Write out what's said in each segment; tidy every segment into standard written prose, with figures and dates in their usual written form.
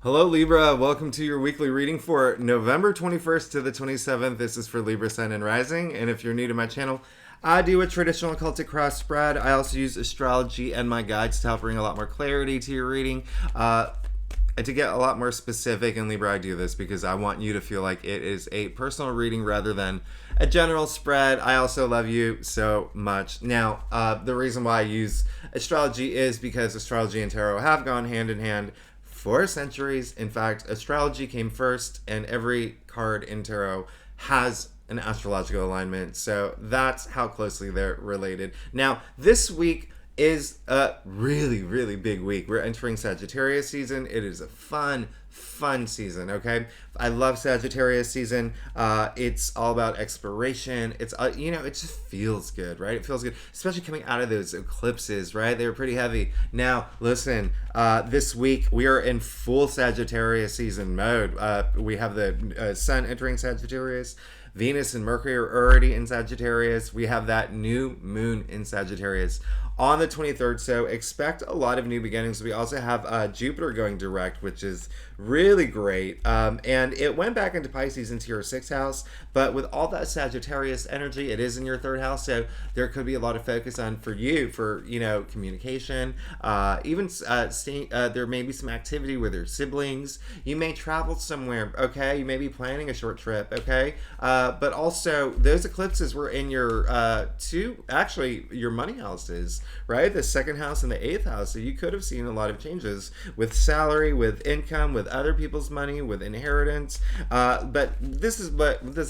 Hello, Libra. Welcome to your weekly reading for November 21st to the 27th. This is for Libra, Sun, and Rising. And if you're new to my channel, I do a traditional Celtic cross spread. I also use astrology and my guides to help bring a lot more clarity to your reading. And to get a lot more specific in Libra, I do this because I want you to feel like it is a personal reading rather than a general spread. I also love you so much. Now, the reason why I use astrology is because astrology and tarot have gone hand in hand for centuries. In fact, astrology came first, and every card in tarot has an astrological alignment. So that's how closely they're related. Now, this week is a really, really big week. We're entering Sagittarius season. It is a fun season, okay? I love Sagittarius season. It's all about exploration. It's, it just feels good, right? It feels good, especially coming out of those eclipses, right? They were pretty heavy. Now, listen, this week we are in full Sagittarius season mode. We have the sun entering Sagittarius. Venus and Mercury are already in Sagittarius. We have that new moon in Sagittarius on the 23rd, so expect a lot of new beginnings. We also have Jupiter going direct, which is really great. And it went back into Pisces into your 6th house, but with all that Sagittarius energy, it is in your 3rd house, so there could be a lot of focus on for you for, communication. Even there may be some activity with your siblings. You may travel somewhere, okay? You may be planning a short trip, okay? But also, those eclipses were in your your money houses, right? The 2nd house and the 8th house. So you could have seen a lot of changes with salary, with income, with other people's money, with inheritance. But this is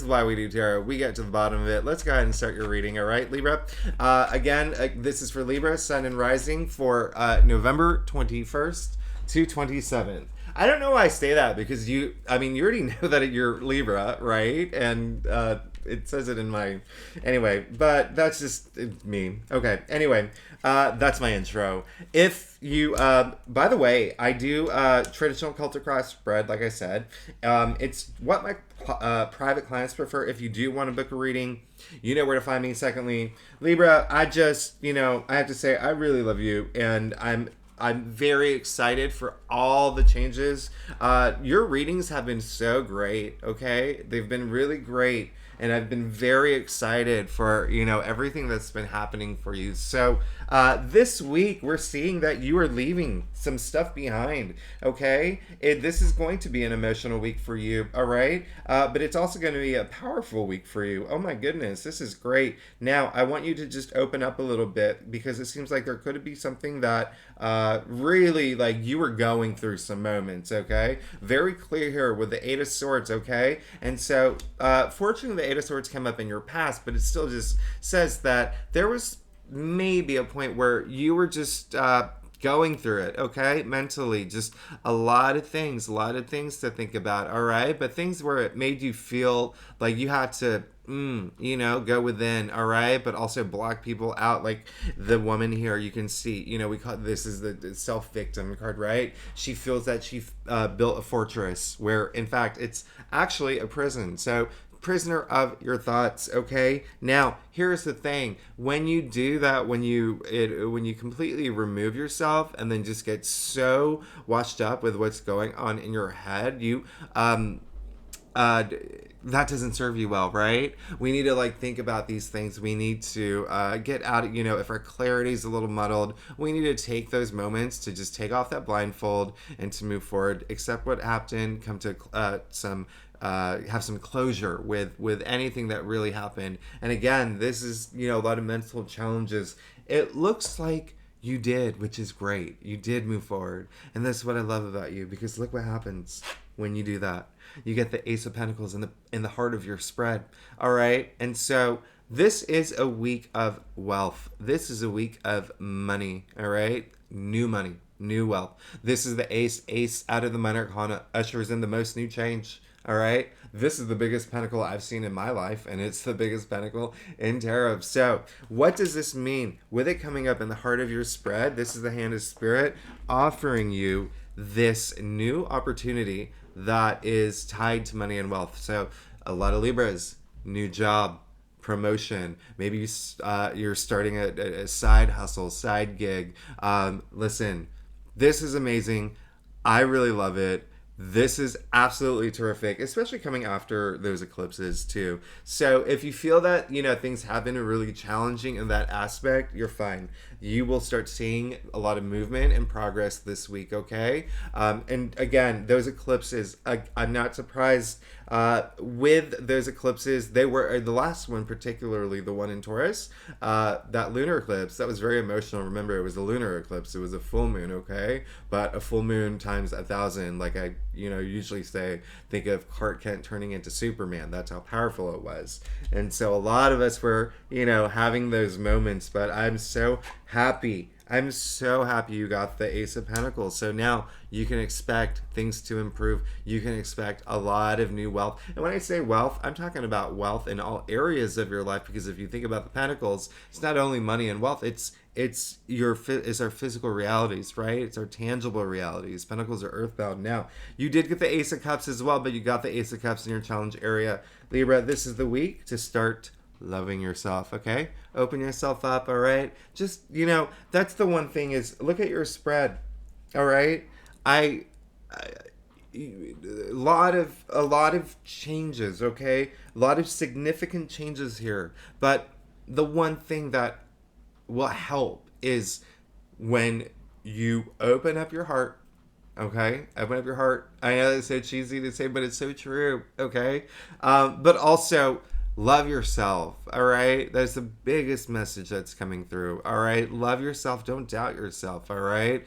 why we do tarot. We get to the bottom of it. Let's go ahead and start your reading, all right, Libra? Again, this is for Libra, Sun and Rising for November 21st to 27th. I don't know why I say that because you already know that you're Libra, right? And it says it in my, anyway, but that's just me. Okay, anyway, that's my intro. If you, by the way, I do traditional Celtic cross spread, like I said. It's what my private clients prefer. If you do want to book a reading, you know where to find me. Secondly, Libra, I just, I have to say, I really love you, and I'm very excited for all the changes. Your readings have been so great, okay? They've been really great, and I've been very excited for, everything that's been happening for you. So this week, we're seeing that you are leaving some stuff behind, okay? This is going to be an emotional week for you, all right? But it's also going to be a powerful week for you. Oh my goodness, this is great. Now, I want you to just open up a little bit because it seems like there could be something that really, like, you were going through some moments, okay? Very clear here with the 8 of Swords, okay? And so, fortunately, the 8 of Swords came up in your past, but it still just says that there was maybe a point where you were just going through it, okay? Mentally, just a lot of things to think about, all right? But things where it made you feel like you had to go within, all right, but also block people out. Like the woman here, you can see, we call this is the self-victim card, right? She feels that she built a fortress where in fact it's actually a prison. So prisoner of your thoughts, okay? Now, here's the thing. When you do that, when you completely remove yourself and then just get so washed up with what's going on in your head, you that doesn't serve you well, right? We need to think about these things. We need to get out of, if our clarity is a little muddled, we need to take those moments to just take off that blindfold and to move forward, accept what happened, come to have some closure with anything that really happened. And again, this is, a lot of mental challenges. It looks like you did, which is great. You did move forward. And that's what I love about you, because look what happens when you do that. You get the Ace of Pentacles in the heart of your spread. All right? And so this is a week of wealth. This is a week of money. All right? New money, new wealth. This is the Ace out of the Minor Arcana, ushers in the most new change. All right, this is the biggest pentacle I've seen in my life, and it's the biggest pentacle in tarot. So what does this mean? With it coming up in the heart of your spread, this is the hand of spirit offering you this new opportunity that is tied to money and wealth. So a lot of Libras, new job, promotion, maybe you're starting a side hustle, side gig. Listen, this is amazing. I really love it. This is absolutely terrific, especially coming after those eclipses too. So if you feel that, things have been really challenging in that aspect, you're fine. You will start seeing a lot of movement and progress this week, okay? And again, those eclipses, I'm not surprised with those eclipses. They were the last one, particularly the one in Taurus, that lunar eclipse, that was very emotional. Remember, it was a lunar eclipse. It was a full moon, okay? But a full moon times 1,000, like I usually say, think of Clark Kent turning into Superman. That's how powerful it was. And so a lot of us were, having those moments, but I'm so happy. I'm so happy you got the Ace of Pentacles. So now you can expect things to improve. You can expect a lot of new wealth. And when I say wealth, I'm talking about wealth in all areas of your life, because if you think about the Pentacles, it's not only money and wealth, it's our physical realities, right? It's our tangible realities. Pentacles are earthbound. Now, you did get the Ace of Cups as well, but you got the Ace of Cups in your challenge area. Libra, this is the week to start loving yourself, okay? Open yourself up, all right? Just, that's the one thing is look at your spread, all right? A lot of changes, okay? A lot of significant changes here. But the one thing that will help is when you open up your heart, okay? Open up your heart. I know it's so cheesy to say, but it's so true, okay? But also love yourself, all right? That's the biggest message that's coming through, all right? Love yourself. Don't doubt yourself, all right?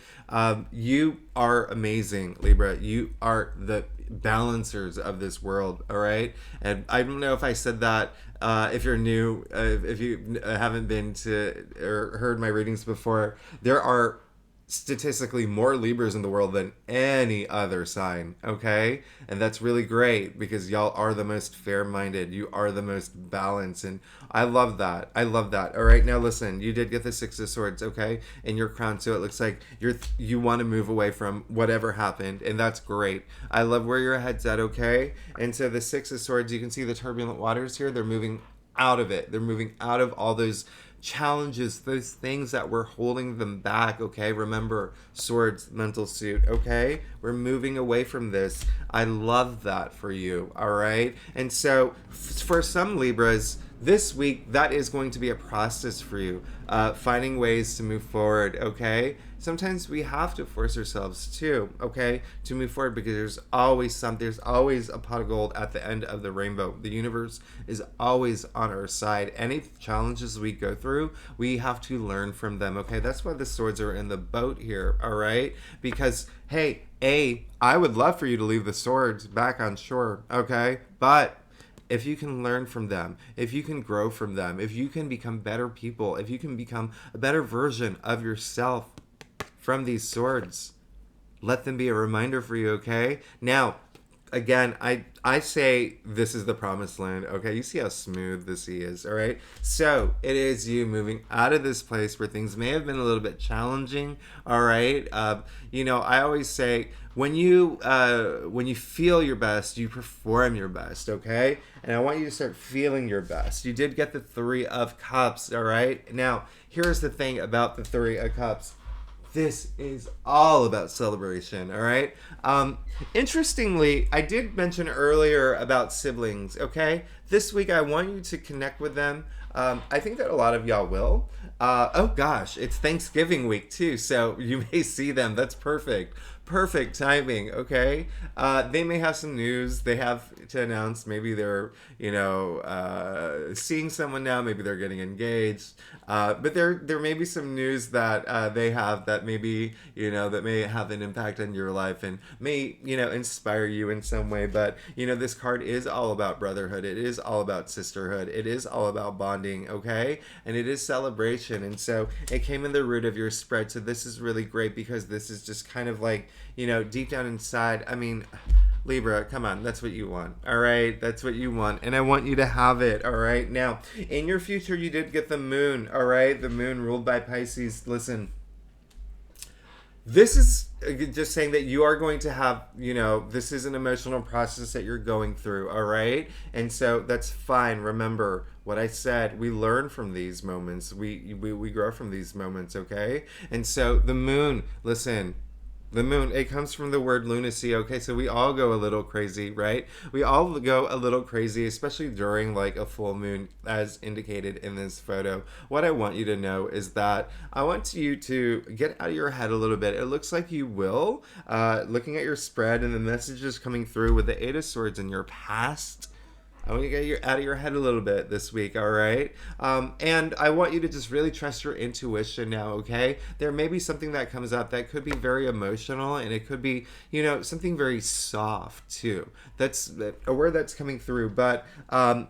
You are amazing, Libra. You are the balancers of this world, all right? And I don't know if I said that. If you're new, if you haven't been to or heard my readings before, there are statistically more Libras in the world than any other sign, okay? And that's really great because y'all are the most fair-minded. You are the most balanced, and I love that. I love that. All right, now listen, you did get the Six of Swords, okay? In your crown, so it looks like you want to move away from whatever happened, and that's great. I love where your head's at, okay? And so the Six of Swords, you can see the turbulent waters here. They're moving out of it. They're moving out of all those challenges, those things that were holding them back, okay? Remember, swords, mental suit, okay? We're moving away from this. I love that for you, all right? And so for some Libras, this week, that is going to be a process for you, finding ways to move forward, okay? Sometimes we have to force ourselves too, okay, to move forward, because there's always a pot of gold at the end of the rainbow. The universe is always on our side. Any challenges we go through, we have to learn from them, okay? That's why the swords are in the boat here, all right? Because, hey, I would love for you to leave the swords back on shore, okay? But if you can learn from them, if you can grow from them, if you can become better people, if you can become a better version of yourself from these swords, let them be a reminder for you, okay? Now, again, I say this is the promised land, okay? You see how smooth the sea is, all right? So it is you moving out of this place where things may have been a little bit challenging, all right? I always say when you feel your best, you perform your best, okay? And I want you to start feeling your best. You did get the Three of Cups, all right? Now, here's the thing about the Three of Cups. This is all about celebration, all right? Interestingly, I did mention earlier about siblings, okay? This week, I want you to connect with them. I think that a lot of y'all will. Oh gosh, it's Thanksgiving week too, so you may see them. That's perfect. Perfect timing, okay? They may have some news they have to announce. Maybe they're, seeing someone now. Maybe they're getting engaged. But there may be some news that they have that maybe, that may have an impact on your life and may, inspire you in some way. But, this card is all about brotherhood. It is all about sisterhood. It is all about bonding, okay? And it is celebration. And so it came in the root of your spread. So this is really great because this is just kind of like, deep down inside. I mean, Libra, come on, that's what you want, all right? That's what you want, and I want you to have it, all right? Now, in your future, you did get the moon, all right? The moon ruled by Pisces. Listen, this is just saying that you are going to have, this is an emotional process that you're going through, all right? And so that's fine. Remember what I said. We learn from these moments. We grow from these moments, okay? And so the moon, listen, The moon, it comes from the word lunacy. Okay, so we all go a little crazy, right? We all go a little crazy, especially during like a full moon, as indicated in this photo. What I want you to know is that I want you to get out of your head a little bit. It looks like you will, looking at your spread and the messages coming through with the Eight of Swords in your past. I want you to get out of your head a little bit this week, all right? And I want you to just really trust your intuition now, okay? There may be something that comes up that could be very emotional, and it could be, you know, something very soft too. That's a word that's coming through, but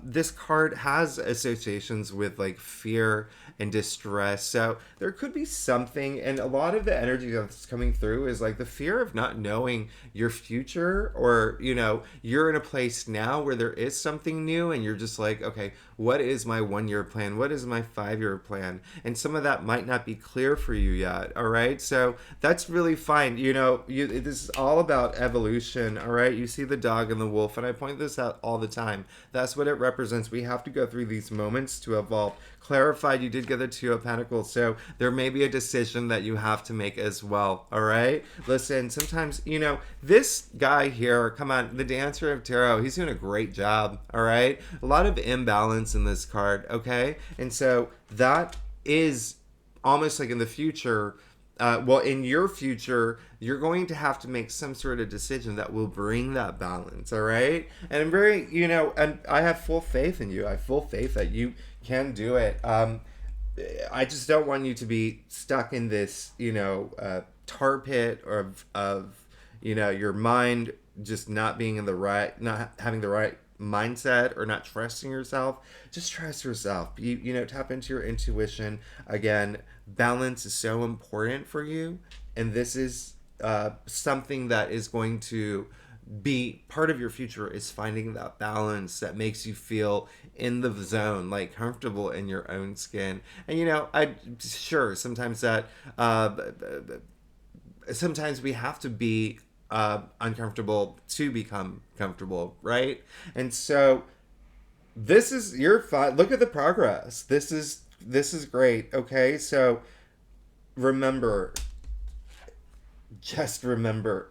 this card has associations with like fear and distress. So there could be something, and a lot of the energy that's coming through is like the fear of not knowing your future, or, you know, you're in a place now where there is something new and you're just like, okay, what is my 1 year plan? What is my 5 year plan? And some of that might not be clear for you yet. All right. So that's really fine. You know, this is all about evolution. All right. You see the dog and the wolf, and I point this out all the time. That's what it represents. We have to go through these moments to evolve. Clarified, you did get the Two of Pentacles, so there may be a decision that you have to make as well. All right, listen, sometimes, you know, this guy here, come on, the Dancer of Tarot, he's doing a great job. All right, a lot of imbalance in this card. Okay, and so that is almost like in the future, well, in your future, you're going to have to make some sort of decision that will bring that balance. All right, and I'm very, you know, and I have full faith in you. I have full faith that you can do it. I just don't want you to be stuck in this, you know, tar pit of, you know, your mind just not being in the right, not having the right mindset, or not trusting yourself. Just trust yourself. You know, tap into your intuition. Again, balance is so important for you, and this is something that is going to be part of your future, is finding that balance that makes you feel in the zone, like comfortable in your own skin. And, you know, sometimes that sometimes we have to be uncomfortable to become comfortable, right? And so this is your fine. Look at the progress. This is great. Okay, so just remember,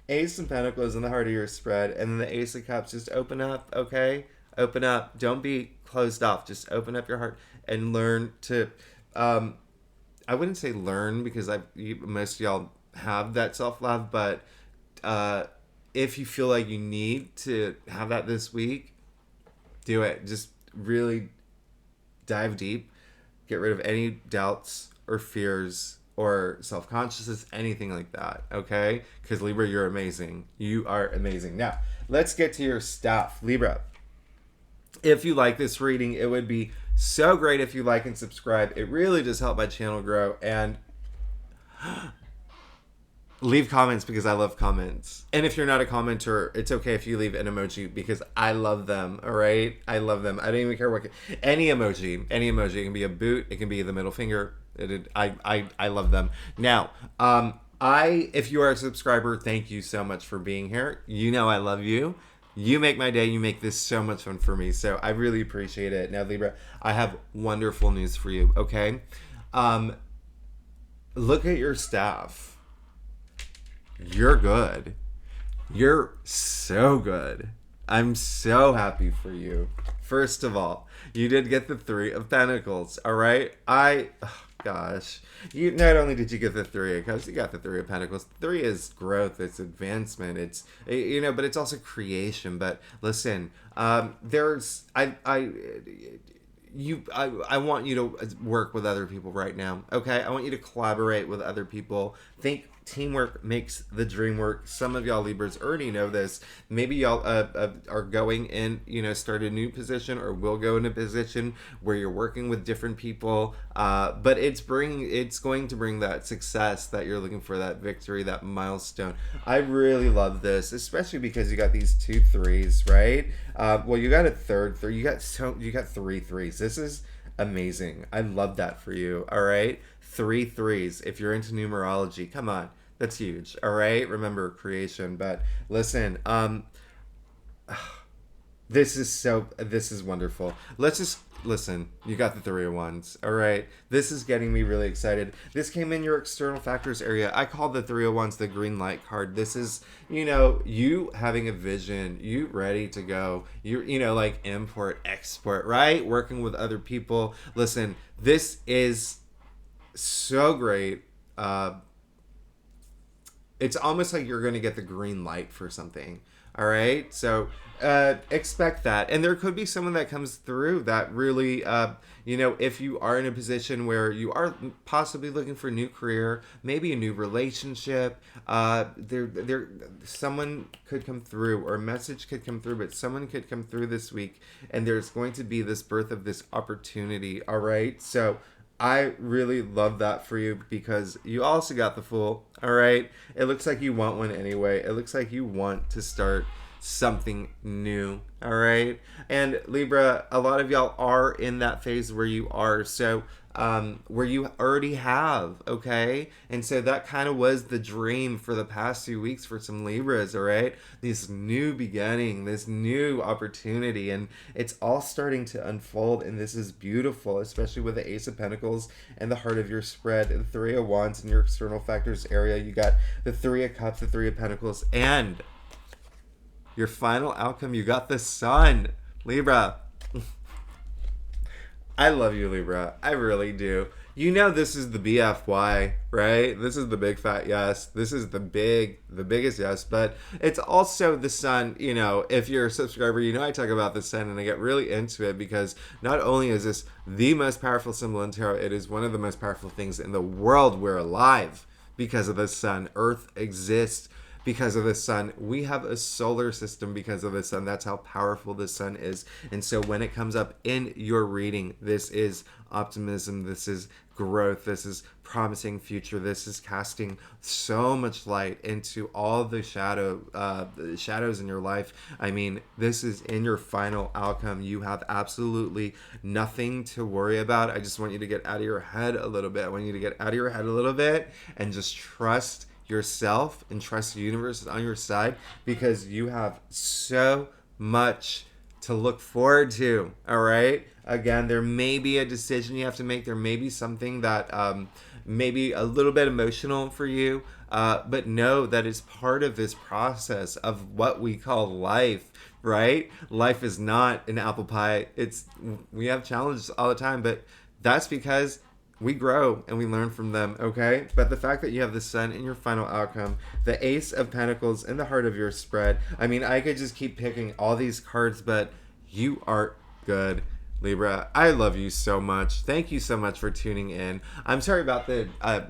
Ace of Pentacles in the heart of your spread, and then the Ace of Cups. Just open up, okay? Open up. Don't be closed off. Just open up your heart and learn to. I wouldn't say learn, because most of y'all have that self-love, but if you feel like you need to have that this week, do it. Just really dive deep. Get rid of any doubts or fears or self-consciousness, anything like that, okay? Because Libra, you're amazing. You are amazing. Now, let's get to your stuff. Libra, if you like this reading, it would be so great if you like and subscribe. It really does help my channel grow. And leave comments, because I love comments. And if you're not a commenter, it's okay if you leave an emoji, because I love them, all right? I love them. I don't even care any emoji. It can be a boot. It can be the middle finger. I love them. Now, if you are a subscriber, thank you so much for being here. You know I love you. You make my day. You make this so much fun for me. So I really appreciate it. Now, Libra, I have wonderful news for you, okay? Look at your staff. You're good. You're so good. I'm so happy for you. First of all, you did get the Three of Pentacles, all right? Gosh. You not only did you get the Three of Cups, you got the Three of Pentacles. Three is growth, it's advancement, it's, you know, but it's also creation. But listen, I want you to work with other people right now, okay? I want you to collaborate with other people. Think teamwork makes the dream work. Some of y'all Libras already know this. Maybe y'all are going in, you know, start a new position, or will go in a position where you're working with different people. But it's going to bring that success that you're looking for, that victory, that milestone. I really love this, especially because you got these 2 threes, right? Well, you got a third three. You got 3 threes. This is amazing. I love that for you. All right, 3 threes. If you're into numerology, come on, that's huge. All right, remember creation. But listen, This is wonderful. Let's just listen. You got the 3 of Wands. All right. This is getting me really excited. This came in your external factors area. I call the 3 of Wands the green light card. This is, you having a vision, you ready to go. Like import, export, right? Working with other people. Listen, this is so great. It's almost like you're going to get the green light for something. All right. So expect that. And there could be someone that comes through that really, if you are in a position where you are possibly looking for a new career, maybe a new relationship, someone could come through, or a message could come through, but someone could come through this week, and there's going to be this birth of this opportunity. All right. So I really love that for you, because you also got the Fool. All right. It looks like you want one anyway. It looks like you want to start something new. All right. And Libra, a lot of y'all are in that phase where you are. So where you already have, okay? And so that kind of was the dream for the past few weeks for some Libras, all right? This new beginning, this new opportunity, and it's all starting to unfold, and this is beautiful, especially with the Ace of Pentacles and the heart of your spread, the 3 of Wands in your external factors area. You got the 3 of Cups, the 3 of Pentacles, and your final outcome, you got the Sun, Libra. I love you, Libra. I really do. This is the BFY, right? This is the big fat yes. This is the biggest yes. But it's also the Sun. If you're a subscriber, I talk about the Sun, and I get really into it, because not only is this the most powerful symbol in tarot, it is one of the most powerful things in the world. We're alive because of the Sun. Earth exists because of the Sun. We have a solar system because of the Sun. That's how powerful the Sun is. And so when it comes up in your reading, this is optimism, this is growth, this is promising future, this is casting so much light into all the shadows in your life. I mean, this is in your final outcome. You have absolutely nothing to worry about. I just want you to get out of your head a little bit. I want you to get out of your head a little bit and just trust yourself and trust the universe is on your side, because you have so much to look forward to. All right. Again, there may be a decision you have to make. There may be something that may be a little bit emotional for you, but know that it's part of this process of what we call life. Right? Life is not an apple pie. We have challenges all the time, but that's because we grow and we learn from them, okay? But the fact that you have the Sun in your final outcome, the Ace of Pentacles in the heart of your spread, I mean, I could just keep picking all these cards, but you are good, Libra. I love you so much. Thank you so much for tuning in. I'm sorry about I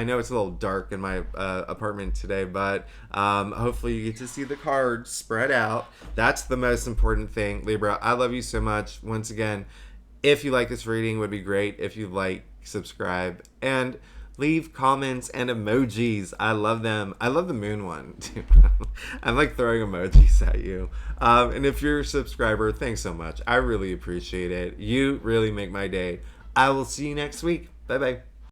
know it's a little dark in my apartment today, but hopefully you get to see the cards spread out. That's the most important thing, Libra. I love you so much. Once again, if you like this reading, it would be great if you subscribe, and leave comments and emojis. I love them. I love the moon one too. I'm like throwing emojis at you. And if you're a subscriber, thanks so much. I really appreciate it. You really make my day. I will see you next week. Bye bye.